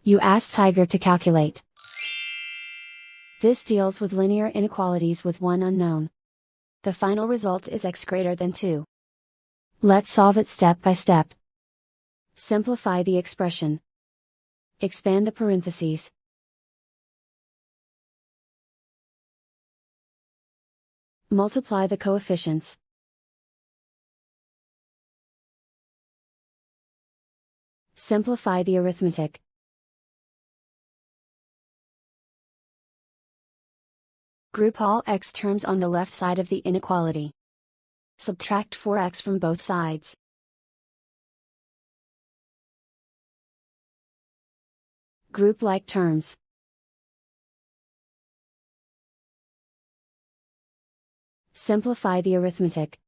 You ask Tiger to calculate. This deals with linear inequalities with one unknown. The final result is x greater than 2. Let's solve it step by step. Simplify the expression. Expand the parentheses. Multiply the coefficients. Simplify the arithmetic. Group all x terms on the left side of the inequality. Subtract 4x from both sides. Group like terms. Simplify the arithmetic.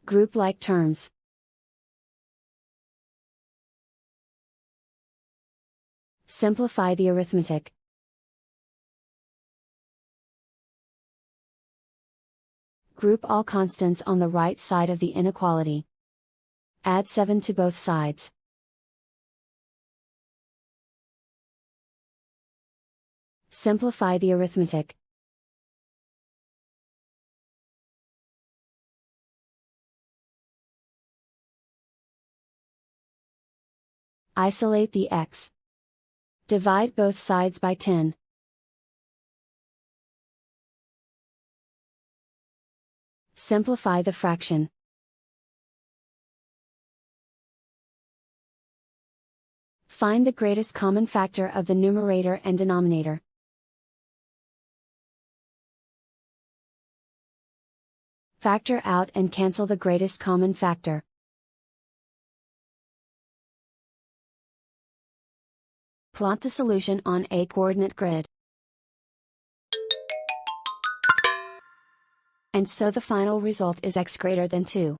Group like terms. Simplify the arithmetic. Group all constants on the right side of the inequality. Add 7 to both sides. Simplify the arithmetic. Isolate the x. Divide both sides by 10. Simplify the fraction. Find the greatest common factor of the numerator and denominator. Factor out and cancel the greatest common factor. Plot the solution on a coordinate grid. And so the final result is x greater than 2.